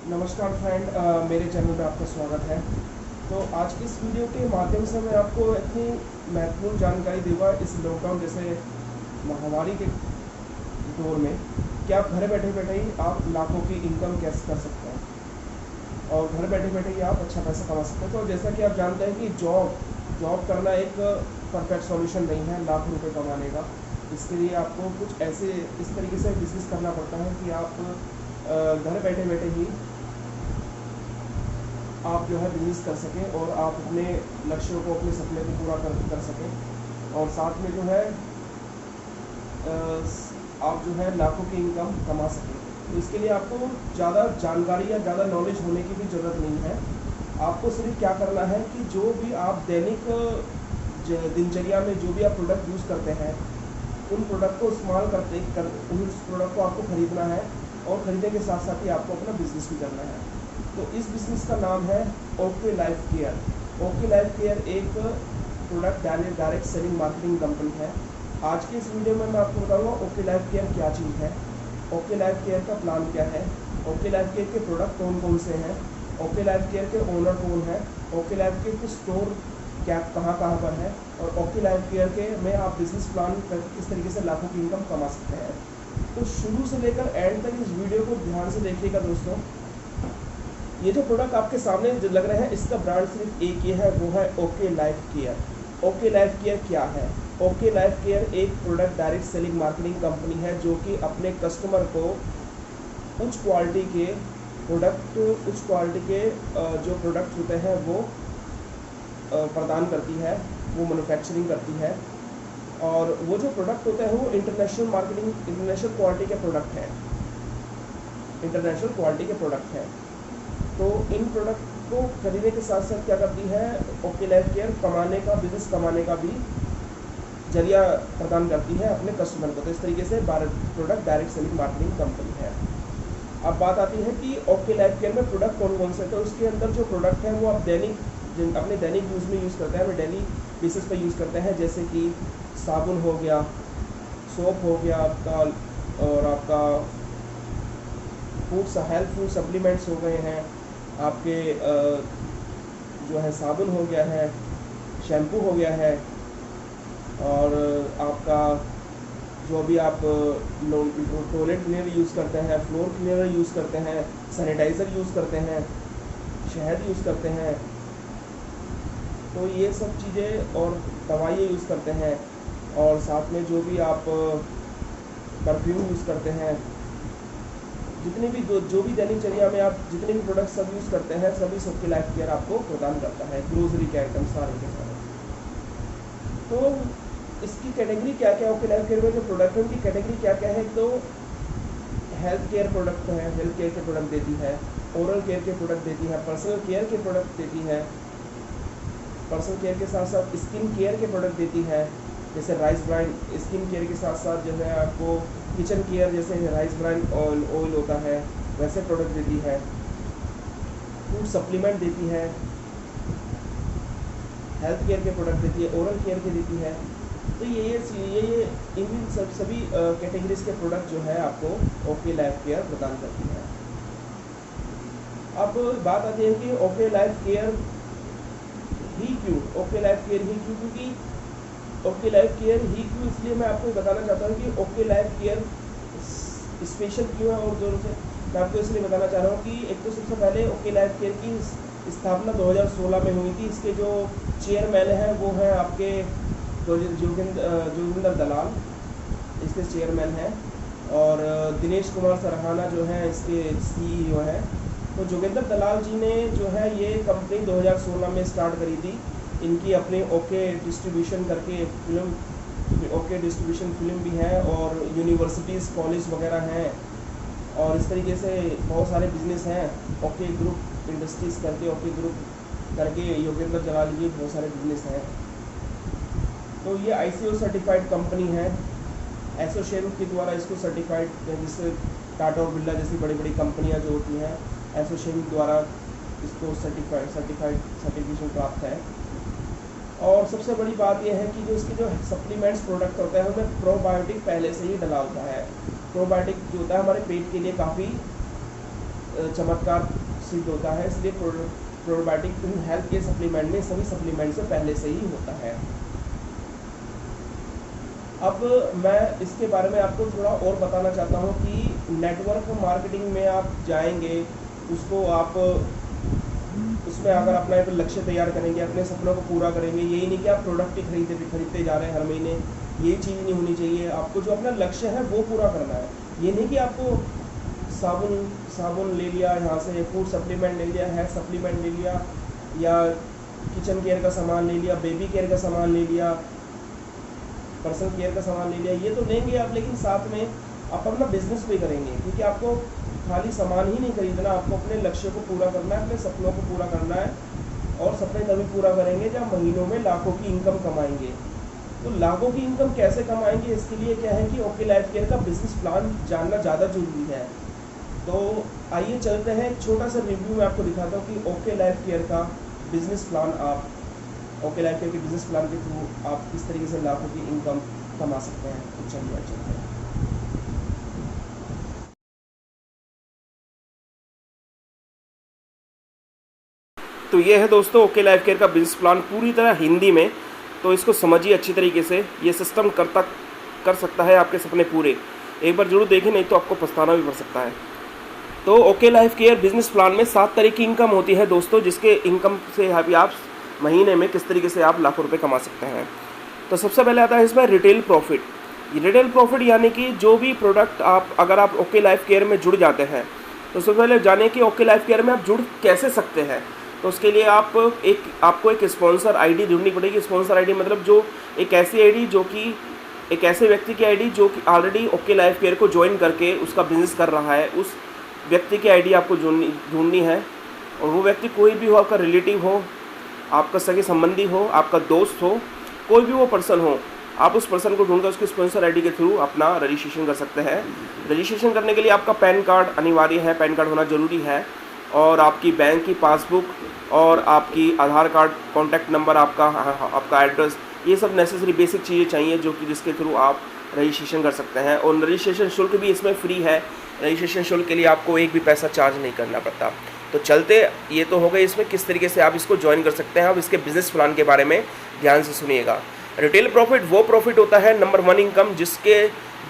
नमस्कार फ्रेंड, मेरे चैनल में आपका स्वागत है। तो आज की इस वीडियो के माध्यम से मैं आपको इतनी महत्वपूर्ण जानकारी दूंगा इस लॉकडाउन जैसे महामारी के दौर में कि आप घर बैठे बैठे ही आप लाखों की इनकम कैसे कर सकते हैं और घर बैठे बैठे ही आप अच्छा पैसा कमा सकते हैं। तो जैसा कि आप जानते हैं कि जॉब करना एक परफेक्ट सॉल्यूशन नहीं है लाखों रुपए कमाने का। इसके लिए आपको कुछ ऐसे इस तरीके से बिजनेस करना पड़ता है कि आप घर बैठे बैठे ही आप जो है बिजनेस कर सकें और आप अपने लक्ष्यों को, अपने सपने को पूरा कर सकें और साथ में जो है आप जो है लाखों की इनकम कमा सकें। तो इसके लिए आपको ज़्यादा जानकारी या ज़्यादा नॉलेज होने की भी ज़रूरत नहीं है। आपको सिर्फ क्या करना है कि जो भी आप दैनिक दिनचर्या में जो भी आप प्रोडक्ट यूज़ करते हैं उन प्रोडक्ट को इस्तेमाल उस प्रोडक्ट को आपको ख़रीदना है और ख़रीदने के साथ साथ ही आपको अपना बिजनेस भी करना है। तो इस बिज़नेस का नाम है OK Life Care. OK Life Care एक product direct selling marketing company है। आज के इस वीडियो में मैं आपको बताऊंगा ओके लाइफ केयर क्या चीज़ है, ओके लाइफ केयर का प्लान क्या है, ओके लाइफ केयर के प्रोडक्ट कौन कौन से हैं, ओके लाइफ केयर के ओनर कौन है, ओके लाइफ केयर के स्टोर क्या कहाँ पर है और ओके लाइफ केयर के में आप बिज़नेस प्लान करके किस तरीके से लाखों की इनकम कमा सकते हैं। तो शुरू से लेकर एंड तक इस वीडियो को ध्यान से देखिएगा दोस्तों। ये जो प्रोडक्ट आपके सामने जो लग रहे हैं इसका ब्रांड सिर्फ एक ही है, वो है OK Life Care. OK Life care क्या है? ओके लाइफ केयर एक product direct selling marketing company है जो कि अपने कस्टमर को उच्च क्वालिटी के जो प्रोडक्ट होते हैं वो प्रदान करती है, वो मैन्युफैक्चरिंग करती है और वो जो प्रोडक्ट होते हैं वो इंटरनेशनल क्वालिटी के प्रोडक्ट हैं। तो इन प्रोडक्ट को खरीदने के साथ साथ क्या करती है ओके लाइफ केयर बिजनेस कमाने का भी जरिया प्रदान करती है अपने कस्टमर को। तो इस तरीके से product direct selling marketing company है। अब बात आती है कि ओके लाइफ केयर में प्रोडक्ट कौन कौन से, तो उसके अंदर जो प्रोडक्ट हैं वो आप अपने दैनिक यूज़ में यूज़ करते हैं, हमें डेली बेसिस पर यूज़ करते हैं। जैसे कि साबुन हो गया, सोप हो गया आपका, और आपका हेल्थ फूड सप्लीमेंट्स हो गए हैं आपके, जो है साबुन हो गया है, शैम्पू हो गया है और आपका जो भी आप टॉयलेट क्लीनर यूज़ करते हैं, फ्लोर क्लीनर यूज़ करते हैं, सैनिटाइज़र यूज़ करते हैं, शहद यूज़ करते हैं, तो ये सब चीज़ें और दवाइयाँ यूज़ करते हैं और साथ में जो भी आप परफ्यूम यूज़ करते हैं, जितने भी जो भी दैनिकचर्या में आप जितने भी प्रोडक्ट सब यूज़ करते हैं सभी ओके लाइफ केयर आपको प्रदान करता है, ग्रोसरी के आइटम सारे के सारे। तो इसकी कैटेगरी क्या क्या, ओके लाइफ केयर में जो प्रोडक्ट है उनकी कैटेगरी क्या क्या है? तो हेल्थ केयर प्रोडक्ट है, हेल्थ केयर के प्रोडक्ट देती है, ओरल केयर के प्रोडक्ट देती है, पर्सनल केयर के प्रोडक्ट देती है, पर्सनल केयर के साथ साथ स्किन केयर के प्रोडक्ट देती है। जैसे राइस ब्राइन स्किन केयर के साथ साथ जो है आपको किचन केयर, जैसे राइस ब्राइन ऑयल होता है वैसे प्रोडक्ट देती है, फूड सप्लीमेंट देती है, हेल्थ केयर के प्रोडक्ट देती है, ओरल केयर के देती है। तो ये इन सभी कैटेगरीज के प्रोडक्ट जो है आपको ओके लाइफ केयर प्रदान करती है। अब बात आती है कि ओके लाइफ केयर ही क्यों, क्योंकि ओके लाइफ केयर ही क्यों, इसलिए मैं आपको बताना चाहता हूँ कि ओके लाइफ केयर स्पेशल क्यों है। और जो मैं आपको इसलिए बताना चाह रहा हूँ कि एक तो सबसे पहले ओके लाइफ केयर की स्थापना 2016 में हुई थी। इसके जो चेयरमैन हैं वो हैं आपके जोगिंदर दलाल, इसके चेयरमैन हैं, और दिनेश कुमार सरहाना जो हैं इसके CEO हैं। तो जोगिंदर दलाल जी ने जो है ये कंपनी 2016 में स्टार्ट करी थी। इनकी अपनी ओके डिस्ट्रीब्यूशन करके ओके डिस्ट्रीब्यूशन फिल्म भी है और यूनिवर्सिटीज़ कॉलेज वगैरह हैं और इस तरीके से बहुत सारे बिजनेस हैं। ओके ग्रुप इंडस्ट्रीज़ करके, ओके ग्रुप करके योगेंद्र दलाल जी बहुत सारे बिजनेस हैं। तो ये ICO सर्टिफाइड कंपनी है, एसोसिएशन के द्वारा इसको सर्टिफाइड, जिससे टाटा और बिरला जैसी बड़ी बड़ी कंपनियां जो होती हैं एसोसिएशन द्वारा इसको सर्टिफिकेशन प्राप्त है। और सबसे बड़ी बात यह है कि जो इसके जो सप्लीमेंट्स प्रोडक्ट होता है उनमें प्रोबायोटिक पहले से ही डला होता है। प्रोबायोटिक जो होता है हमारे पेट के लिए काफ़ी चमत्कार सिद्ध होता है, इसलिए probiotic in health care supplement में सभी सप्लीमेंट से पहले से ही होता है। अब मैं इसके बारे में आपको थोड़ा और बताना चाहता हूँ कि नेटवर्क मार्केटिंग में आप जाएंगे, उसको आप उसमें अगर अपना एक लक्ष्य तैयार करेंगे, अपने सपनों को पूरा करेंगे, यही नहीं कि आप प्रोडक्ट ही खरीदते जा रहे हैं हर महीने, ये चीज़ नहीं होनी चाहिए। आपको जो अपना लक्ष्य है वो पूरा करना है। ये नहीं कि आपको साबुन ले लिया, यहाँ से फूड सप्लीमेंट ले लिया, हेल्थ सप्लीमेंट ले लिया, या किचन केयर का सामान ले लिया, बेबी केयर का सामान ले लिया, पर्सनल केयर का सामान ले लिया, ये तो लेंगे आप, लेकिन साथ में आप अपना बिजनेस भी करेंगे, क्योंकि आपको खाली सामान ही नहीं खरीदना, आपको अपने लक्ष्य को पूरा करना है, अपने सपनों को पूरा करना है। और सपने तभी पूरा करेंगे जब महीनों में लाखों की इनकम कमाएंगे। तो लाखों की इनकम कैसे कमाएंगे, इसके लिए क्या है कि ओके लाइफ केयर का बिजनेस प्लान जानना ज़्यादा जरूरी है। तो आइए चलते हैं, एक छोटा सा रिव्यू मैं आपको दिखाता हूँ कि ओके लाइफ केयर का बिजनेस प्लान, आप ओके लाइफ केयर के बिजनेस प्लान के थ्रू आप किस तरीके से लाखों की इनकम कमा सकते हैं। तो चलिए चलते हैं। तो ये है दोस्तों ओके लाइफ केयर का बिजनेस प्लान पूरी तरह हिंदी में, तो इसको समझिए अच्छी तरीके से। ये सिस्टम कर सकता है आपके सपने पूरे। एक बार जरूर देखें, नहीं तो आपको पछताना भी पड़ सकता है। तो okay Life care business plan में 7 तरह की इनकम होती है दोस्तों, जिसके इनकम से अभी आप महीने में किस तरीके से आप लाखों रुपए कमा सकते हैं। तो सबसे पहले आता है इसमें रिटेल प्रॉफिट। रिटेल प्रॉफिट यानी कि जो भी प्रोडक्ट अगर आप ओके लाइफ केयर में जुड़ जाते हैं, तो सबसे पहले जाने कि ओके लाइफ केयर में आप जुड़ कैसे सकते हैं। तो उसके लिए आपको एक स्पॉन्सर आईडी ढूंढनी पड़ेगी। स्पॉन्सर आईडी मतलब जो एक ऐसी आईडी जो कि एक ऐसे व्यक्ति की आईडी जो कि ऑलरेडी ओके लाइफ केयर को ज्वाइन करके उसका बिजनेस कर रहा है, उस व्यक्ति की आईडी आपको ढूंढनी है। और वो व्यक्ति कोई भी हो, आपका रिलेटिव हो, आपका सगे संबंधी हो, आपका दोस्त हो, कोई भी वो पर्सन हो, आप उस पर्सन को ढूंढकर उसके स्पॉन्सर आईडी के थ्रू अपना रजिस्ट्रेशन कर सकते हैं। रजिस्ट्रेशन करने के लिए आपका पैन कार्ड अनिवार्य है, पैन कार्ड होना ज़रूरी है, और आपकी बैंक की पासबुक और आपकी आधार कार्ड, कॉन्टैक्ट नंबर, आपका एड्रेस, ये सब नेसेसरी बेसिक चीज़ें चाहिए जो कि जिसके थ्रू आप रजिस्ट्रेशन कर सकते हैं। और रजिस्ट्रेशन शुल्क भी इसमें फ्री है। रजिस्ट्रेशन शुल्क के लिए आपको एक भी पैसा चार्ज नहीं करना पड़ता। तो चलते, ये तो हो गई इसमें किस तरीके से आप इसको ज्वाइन कर सकते हैं। अब इसके बिजनेस प्लान के बारे में ध्यान से सुनिएगा। रिटेल प्रॉफिट वो प्रॉफिट होता है नंबर 1 इनकम,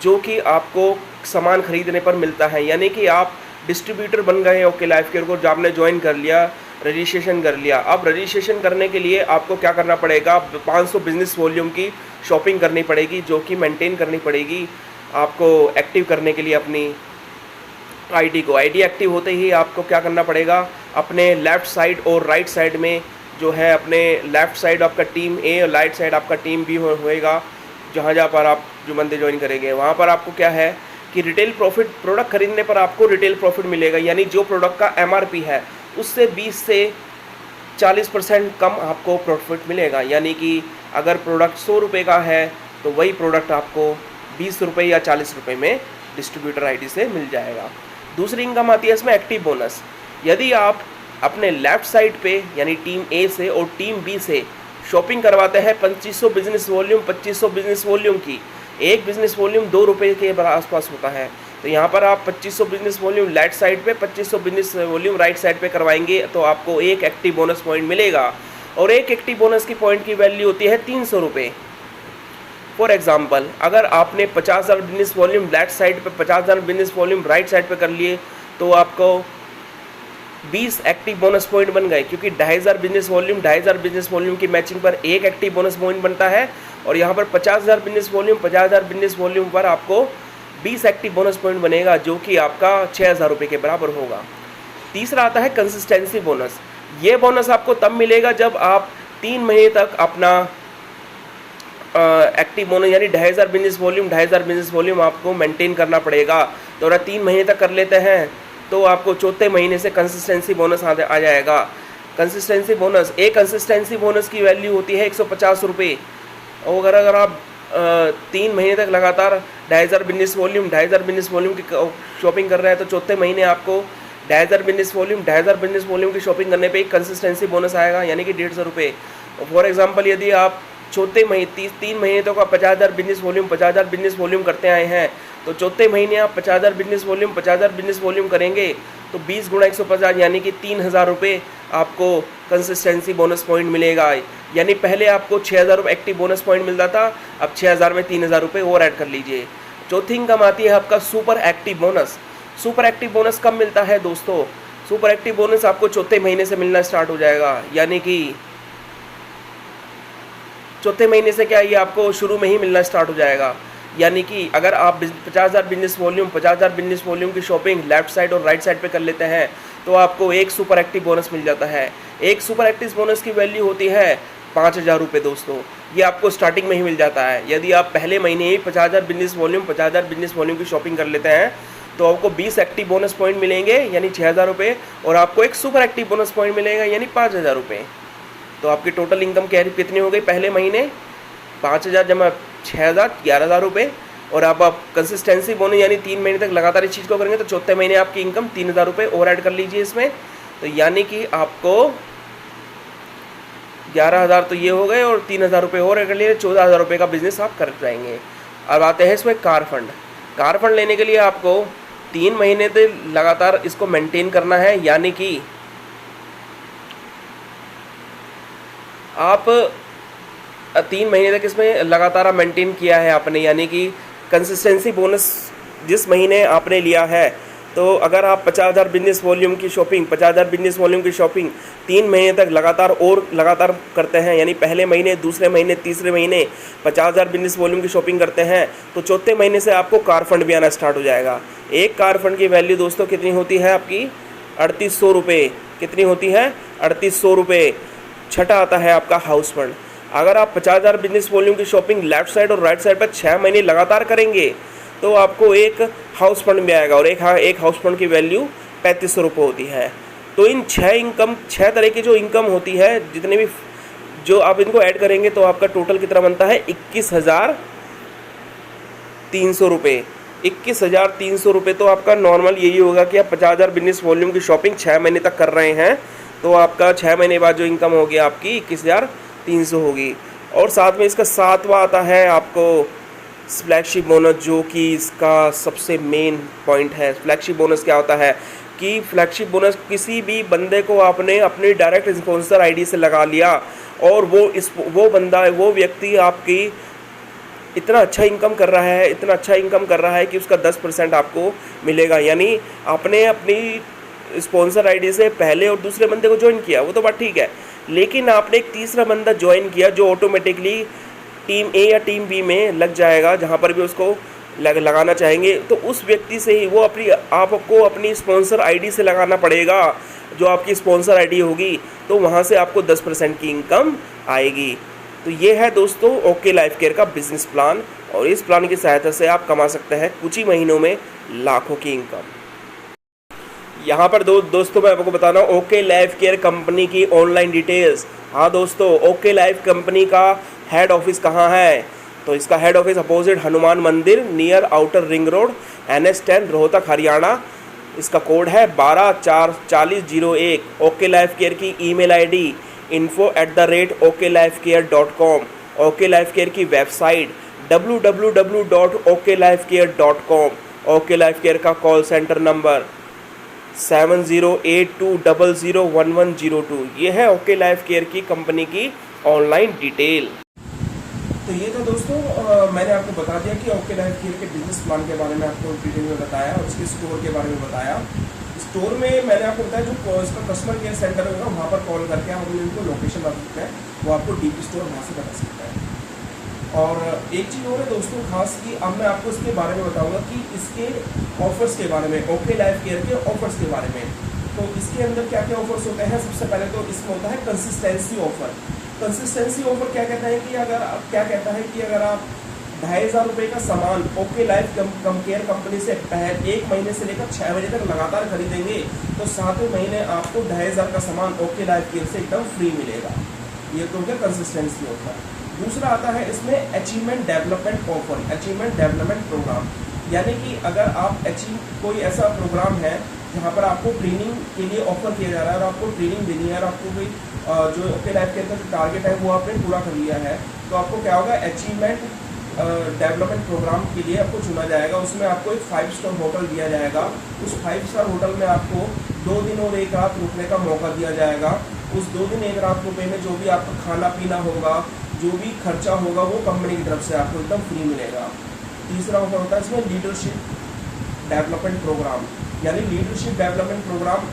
जो कि आपको सामान खरीदने पर मिलता है। यानी कि आप डिस्ट्रीब्यूटर बन गए ओके लाइफ केयर को, जो आपने ज्वाइन कर लिया, रजिस्ट्रेशन कर लिया। अब रजिस्ट्रेशन करने के लिए आपको क्या करना पड़ेगा, 500 बिजनेस वॉल्यूम की शॉपिंग करनी पड़ेगी, जो कि मेंटेन करनी पड़ेगी आपको एक्टिव करने के लिए अपनी आईडी को। आईडी एक्टिव होते ही आपको क्या करना पड़ेगा, अपने लेफ़्ट साइड और राइट साइड में जो है, अपने लेफ़्ट साइड आपका टीम ए और राइट साइड आपका टीम बी होएगा। जहाँ पर आप जो बंदे ज्वाइन करेंगे वहाँ पर आपको क्या है कि रिटेल प्रॉफिट, प्रोडक्ट खरीदने पर आपको रिटेल प्रॉफिट मिलेगा। यानी जो प्रोडक्ट का एमआरपी है उससे 20 से 40% कम आपको प्रॉफिट मिलेगा। यानी कि अगर प्रोडक्ट 100 रुपये का है तो वही प्रोडक्ट आपको 20 रुपये या 40 रुपये में डिस्ट्रीब्यूटर आईडी से मिल जाएगा। दूसरी इनकम आती है इसमें एक्टिव बोनस। यदि आप अपने लेफ़्ट साइड पे यानी टीम ए से और टीम बी से शॉपिंग करवाते हैं 2500 बिजनेस वॉल्यूम की, एक बिजनेस वॉल्यूम 2 रुपये के आसपास होता है। तो यहाँ पर आप 2500 बिजनेस वॉल्यूम लेफ्ट साइड पे, 2500 बिजनेस वॉल्यूम राइट साइड पे करवाएंगे तो आपको एक एक्टिव बोनस पॉइंट मिलेगा। और एक एक्टिव बोनस की पॉइंट की वैल्यू होती है 300 रुपये। फॉर एग्जाम्पल, अगर आपने 50,000 बिजनेस वॉल्यूम लेफ्ट साइड पे, 50,000 बिजनेस वॉल्यूम राइट साइड पे कर लिए तो आपको 20 एक्टिव बोनस पॉइंट बन गए, क्योंकि 2,500 बिजनेस वॉल्यूम की मैचिंग पर एक एक्टिव बोनस पॉइंट बनता है। और यहाँ पर 50,000 बिजनेस वॉल्यूम पर आपको 20 एक्टिव बोनस पॉइंट बनेगा, जो कि आपका 6,000 रुपये के बराबर होगा। तीसरा आता है कंसिस्टेंसी बोनस। ये बोनस आपको तब मिलेगा जब आप 3 महीने तक अपना एक्टिव बोनस यानी 2,500 बिजनेस वॉल्यूम आपको मेंटेन करना पड़ेगा। तो अगर 3 महीने तक कर लेते हैं तो आपको चौथे महीने से कंसिस्टेंसी बोनस आ जाएगा। कंसिस्टेंसी बोनस की वैल्यू होती है 150 रुपये। और अगर आप 3 महीने तक लगातार 2,500 बिजनेस वॉल्यूम की शॉपिंग कर रहे हैं तो चौथे महीने आपको 2,500 बिजनेस वॉल्यूम की शॉपिंग करने पे एक कंसिस्टेंसी बोनस आएगा, यानी कि 150 रुपये। फॉर एग्जांपल, यदि आप चौथे महीने 3 महीने तक आप 50,000 बिजनेस वॉल्यूम करते आए हैं तो चौथे महीने आप 50,000 बिजनेस वॉल्यूम करेंगे तो 20 गुणा 150 यानी कि 3000 रुपये आपको कंसिस्टेंसी बोनस पॉइंट मिलेगा। यानी पहले आपको 6000 रुपये एक्टिव बोनस पॉइंट मिलता था, अब 6000 में 3000 रुपये और ऐड कर लीजिए। चौथी इनकम आती है आपका super active bonus. Super active bonus कब मिलता है दोस्तों? सुपर एक्टिव बोनस आपको चौथे महीने से मिलना स्टार्ट हो जाएगा। यानी कि चौथे महीने से क्या, ये आपको शुरू में ही मिलना स्टार्ट हो जाएगा। यानी कि अगर आप 50,000 बिजनेस वॉल्यूम की शॉपिंग लेफ्ट साइड और राइट साइड पे कर लेते हैं तो आपको एक सुपर एक्टिव बोनस मिल जाता है। एक सुपर एक्टिव बोनस की वैल्यू होती है 5,000 रुपये दोस्तों। ये आपको स्टार्टिंग में ही मिल जाता है। यदि आप पहले महीने ही 50,000 बिजनेस वॉल्यूम की शॉपिंग कर लेते हैं तो आपको 20 एक्टिव बोनस पॉइंट मिलेंगे यानी 6,000 रुपये, और आपको एक सुपर एक्टिव बोनस पॉइंट मिलेगा यानी 5,000 रुपये। तो आपकी टोटल इनकम कितनी हो गई? पहले महीने 5,000 जमा 6,000, 11,000 रुपये। और अब आप कंसिस्टेंसी बोनस यानी 3 महीने तक लगातार इस चीज़ को करेंगे तो चौथे महीने आपकी इनकम 3,000 रुपये और ऐड कर लीजिए इसमें। तो यानी कि आपको 11,000 तो ये हो गए और 3,000 रुपये और ऐड कर लिए, 14,000 रुपये का बिजनेस आप कर जाएंगे। अब आते हैं इसमें कार फंड। कार फंड लेने के लिए आपको 3 महीने तक लगातार इसको मेंटेन करना है। यानी कि आप 3 महीने तक इसमें लगातार मेंटेन किया है आपने, यानी कि कंसिस्टेंसी बोनस जिस महीने आपने लिया है, तो अगर आप 50,000 बिजनेस वॉल्यूम की शॉपिंग 3 महीने तक लगातार करते हैं, यानी पहले महीने, दूसरे महीने, तीसरे महीने 50,000 बिजनेस वॉल्यूम की शॉपिंग करते हैं तो चौथे महीने से आपको कार फंड भी आना स्टार्ट हो जाएगा। एक कार फंड की वैल्यू दोस्तों कितनी होती है आपकी? 3,800 रुपये। कितनी होती है? 3,800 रुपये। छठा आता है आपका हाउस फंड। अगर आप 50,000 बिजनेस वॉल्यूम की शॉपिंग लेफ्ट साइड और राइट साइड पर 6 महीने लगातार करेंगे तो आपको एक हाउस फंड भी आएगा, और एक हाउस फंड की वैल्यू 3,500 रुपये होती है। तो इन 6 तरह की जो इनकम होती है, जितने भी जो आप इनको ऐड करेंगे तो आपका टोटल कितना बनता है? 21,300 रुपये। 21,300 रुपये तो आपका नॉर्मल यही होगा कि आप 50,000 बिजनेस वॉल्यूम की शॉपिंग 6 महीने तक कर रहे हैं तो आपका 6 महीने बाद जो इनकम होगी आपकी 21,300 होगी। और साथ में इसका 7वां आता है आपको फ्लैगशिप बोनस, जो कि इसका सबसे मेन पॉइंट है। फ्लैगशिप बोनस क्या होता है कि फ्लैगशिप बोनस किसी भी बंदे को आपने अपनी डायरेक्ट स्पॉन्सर आईडी से लगा लिया और वो व्यक्ति आपकी इतना अच्छा इनकम कर रहा है कि उसका 10% आपको मिलेगा। यानी आपने अपनी स्पॉन्सर आईडी से पहले और दूसरे बंदे को ज्वाइन किया, वो तो बात ठीक है, लेकिन आपने एक तीसरा बंदा ज्वाइन किया जो ऑटोमेटिकली टीम ए या टीम बी में लग जाएगा, जहाँ पर भी उसको लगाना चाहेंगे तो उस व्यक्ति से ही वो आपको अपनी स्पॉन्सर आईडी से लगाना पड़ेगा। जो आपकी स्पॉन्सर आईडी होगी तो वहाँ से आपको 10% की इनकम आएगी। तो ये है दोस्तों ओके लाइफ केयर का बिजनेस प्लान, और इस प्लान की सहायता से आप कमा सकते हैं कुछ ही महीनों में लाखों की इनकम। यहाँ पर दोस्तों मैं आपको बताना ओके लाइफ केयर कंपनी की ऑनलाइन डिटेल्स। हाँ दोस्तों, ओके लाइफ कंपनी का हेड ऑफिस कहाँ है? तो इसका head office opposite Hanuman Mandir, near outer ring road, NH10, Rohtak, Haryana. इसका कोड है 12/4/4001। ओके लाइफ केयर की email ID info@oklifecare.com। OK Life Care की website www.oklifecare.com। OK Life Care का कॉल सेंटर नंबर 7082001102। ये है ओके लाइफ केयर की कंपनी की ऑनलाइन डिटेल। तो ये था दोस्तों, मैंने आपको बता दिया कि ओके लाइफ केयर के बिजनेस प्लान के बारे में आपको डिटेल में बताया, और उसके स्टोर के बारे में बताया। स्टोर में मैंने आपको बताया जो इसका कस्टमर केयर सेंटर होगा वहाँ पर कॉल करके आप उनको लोकेशन बता सकते हैं, वो आपको डीपी स्टोर वहाँ से बता सकता है। और एक चीज़ और है दोस्तों खास कि अब मैं आपको इसके बारे में बताऊंगा कि इसके ऑफर्स के बारे में, ओके लाइफ केयर के ऑफर्स के बारे में। तो इसके अंदर क्या क्या ऑफर्स होते हैं? सबसे पहले तो इसमें होता है कंसिस्टेंसी ऑफर। कंसिस्टेंसी ऑफर क्या कहता है कि अगर आप 2,500 रुपये का सामान ओके लाइफ केयर कंपनी से 1 महीने से लेकर 6 महीने तक लगातार खरीदेंगे तो 7वें महीने आपको 2,500 का सामान ओके लाइफ केयर से एकदम फ्री मिलेगा। ये तो क्या कंसिस्टेंसी ऑफर। दूसरा आता है इसमें achievement development offer, achievement development programme. यानी कि अगर आप कोई ऐसा प्रोग्राम है जहाँ पर आपको ट्रेनिंग के लिए ऑफर किया जा रहा है और आपको ट्रेनिंग देनी है और आपको कोई जो ओके लाइफ केयर का जो टारगेट है वो आपने पूरा कर लिया है, तो आपको क्या होगा, अचीवमेंट डेवलपमेंट प्रोग्राम के लिए आपको चुना जाएगा। उसमें आपको एक 5 स्टार होटल दिया जाएगा। उस 5 स्टार होटल में आपको 2 दिन और 1 रात रुकने का मौका दिया जाएगा। उस 2 दिन 1 रात रुपए में जो भी आपका खाना पीना होगा, जो भी खर्चा होगा, वो कंपनी की तरफ से आपको एकदम फ्री मिलेगा। तीसरा ऑफर होता है इसमें लीडरशिप डेवलपमेंट प्रोग्राम, यानी लीडरशिप डेवलपमेंट प्रोग्राम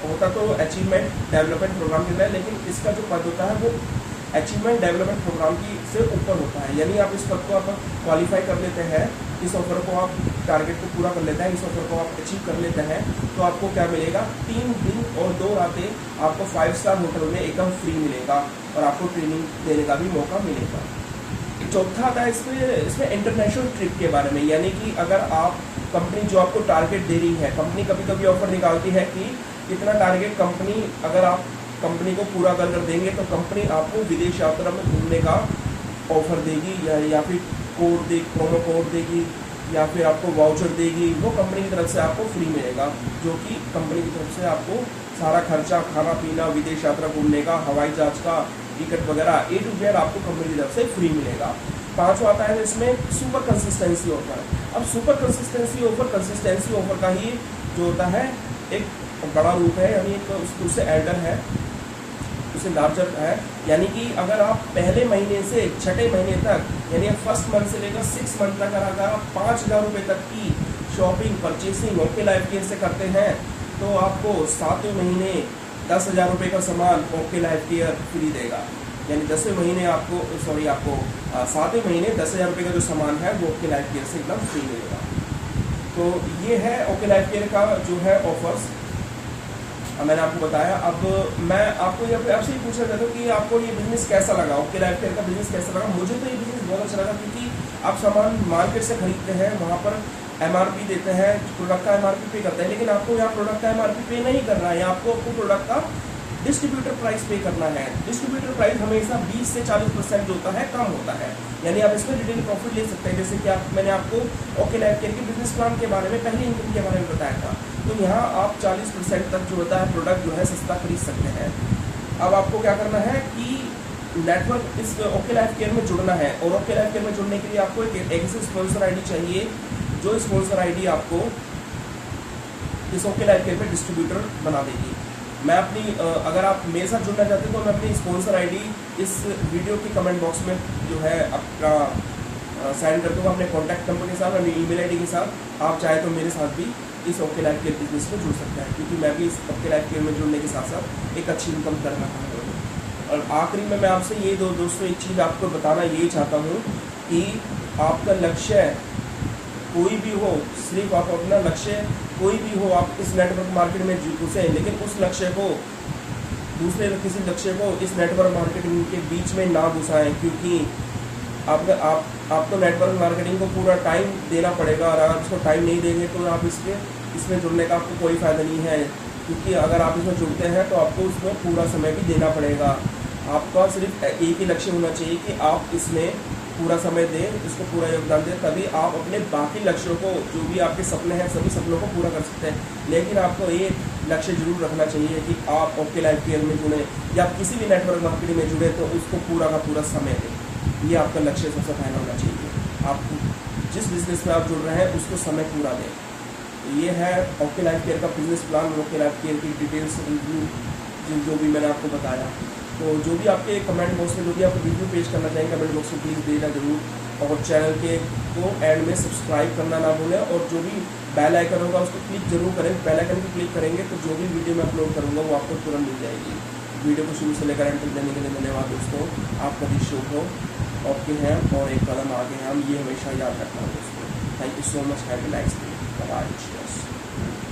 होता तो अचीवमेंट डेवलपमेंट प्रोग्राम के अंदर, लेकिन इसका जो पद होता है वो अचीवमेंट डेवलपमेंट प्रोग्राम की से ऊपर होता है। यानी आप इस पद को आप क्वालिफाई कर लेते हैं, इस ऑफर को आप टारगेट को पूरा कर लेते हैं, इस ऑफर को आप अचीव कर लेते हैं, तो आपको क्या मिलेगा, 3 दिन और 2 रातें आपको 5 स्टार होटल में एकदम फ्री मिलेगा और आपको ट्रेनिंग देने का भी मौका मिलेगा। चौथा आता है इसमें इंटरनेशनल ट्रिप के बारे में, यानी कि अगर आप कंपनी जो आपको टारगेट दे रही है, कंपनी कभी कभी ऑफर निकालती है कि इतना टारगेट कंपनी अगर आप कंपनी को पूरा कर देंगे तो कंपनी आपको विदेश यात्रा में घूमने का ऑफर देगी, या फिर कोड दे प्रोमो कोड देगी, या फिर आपको वाउचर देगी। वो कंपनी की तरफ से आपको फ्री मिलेगा, जो कि कंपनी की तरफ से आपको सारा खर्चा, खाना पीना, विदेश यात्रा घूमने का, हवाई जहाज का टिकट वगैरह A to Z आपको कंपनी की तरफ से फ्री मिलेगा। 5वां आता है इसमें सुपर कंसिस्टेंसी ऑफर। अब सुपर कंसिस्टेंसी ऑफर का ही जो होता है एक बड़ा रूप है, यानी एक उससे एल्डर है, उससे लार्जर है। यानी कि अगर आप पहले महीने से 6ठे महीने तक, यानी फर्स्ट मंथ से लेकर 6 मंथ तक अगर आप 5,000 रुपये तक की shopping purchasing okay Life care से करते हैं, तो आपको 7वें महीने 10,000 रुपये का सामान ओके लाइफ केयर फ्री देगा। यानी 10वें महीने आपको 7वें महीने 10,000 रुपये का जो सामान है वो ओके लाइफ केयर से एकदम फ्री मिलेगा। तो ये है ओके लाइफ केयर का जो है ऑफर्स, मैंने आपको बताया। अब मैं आपको आपसे ये पूछना चाहता हूँ कि आपको ये बिज़नेस कैसा लगा, ओके लाइफ केयर का बिज़नेस कैसा लगा। मुझे तो ये बिज़नेस बहुत अच्छा लगा, क्योंकि आप सामान मार्केट से खरीदते हैं, वहाँ पर MRP देते हैं, प्रोडक्ट का MRP पे करते हैं, लेकिन आपको यहाँ प्रोडक्ट का MRP पे नहीं करना है, आपको प्रोडक्ट का डिस्ट्रीब्यूटर प्राइस पे करना है। डिस्ट्रीब्यूटर प्राइस हमेशा 20 से 40% जो होता है कम होता है, यानी आप इसमें रिटेल प्रॉफिट ले सकते हैं। जैसे कि मैंने आपको ओके लाइफ केयर के बिजनेस प्लान के बारे में, पहले इनकम के बारे में बताया था, तो यहाँ आप 40% तक जो होता है प्रोडक्ट जो है सस्ता खरीद सकते हैं। अब आपको क्या करना है कि नेटवर्क इस ओके लाइफ केयर में जुड़ना है, और ओके लाइफ केयर में जुड़ने के लिए आपको एक ऐसी स्पॉन्सर ID चाहिए, जो स्पॉन्सर ID आपको इस ओके लाइफ केयर में डिस्ट्रीब्यूटर बना देगी। मैं अपनी अगर आप मेरे साथ जुड़ना चाहते हैं तो मैं अपनी स्पॉन्सर ID इस वीडियो के कमेंट बॉक्स में जो है अपना सेंड कर दूँगा, अपने कॉन्टैक्ट नंबर के साथ, अपनी email ID के साथ। आप चाहे तो मेरे साथ भी इस ओके लाइफ केयर बिजनेस में जुड़ सकते हैं, क्योंकि मैं भी इस ओके लाइफ केयर में जुड़ने के साथ साथ एक अच्छी इनकम कर रहा हूँ। और आखिरी में मैं आपसे ये दोस्तों एक चीज़ आपको बताना यही चाहता हूँ कि आपका लक्ष्य कोई भी हो, सिर्फ आप अपना लक्ष्य कोई भी हो, आप इस नेटवर्क मार्केट में घुसे, लेकिन उस लक्ष्य को दूसरे किसी लक्ष्य को इस नेटवर्क मार्केटिंग के बीच में ना घुसाएं, क्योंकि आप तो नेटवर्क मार्केटिंग को पूरा टाइम देना पड़ेगा, और अगर उसको टाइम नहीं देंगे तो आप इसमें जुड़ने का आपको कोई फ़ायदा नहीं है। क्योंकि अगर आप इसमें जुड़ते हैं तो आपको उसमें पूरा समय भी देना पड़ेगा। आपका सिर्फ एक ही लक्ष्य होना चाहिए कि आप इसमें पूरा समय दें, इसको पूरा योगदान दें, तभी आप अपने बाकी लक्ष्यों को, जो भी आपके सपने हैं, सभी सपनों को पूरा कर सकते हैं। लेकिन आपको ये लक्ष्य जरूर रखना चाहिए कि आप ओके लाइफ केयर में जुड़ें या किसी भी नेटवर्क मार्केटिंग में जुड़े तो उसको पूरा का पूरा समय दें। ये आपका लक्ष्य सबसे पहला होना चाहिए। आप जिस बिज़नेस में आप जुड़ रहे हैं उसको समय पूरा दें। तो ये है ओके लाइफ केयर का business plan, okay Life Care की डिटेल्स रिव्यू जो भी मैंने आपको बताया। तो जो भी आपके कमेंट बॉक्स में जो भी आप रिव्यू पेश करना चाहेंगे कमेंट बॉक्स में प्लीज़ देना जरूर, और चैनल के को एंड में सब्सक्राइब करना ना भूलें, और जो भी बेल आइकन होगा उसको क्लिक जरूर करें। बेल आइकन पर क्लिक करेंगे तो जो भी वीडियो मैं अपलोड करूँगा वो आपको तुरंत मिल जाएगी। वीडियो को शुरू से लेकर एंड तक देने के लिए धन्यवाद दोस्तों। आपका भी शुभ हो, ओके हैं और एक कदम आगे हैं हम, ये हमेशा याद रखना दोस्तों। Thank you so much, have a nice day, bye bye.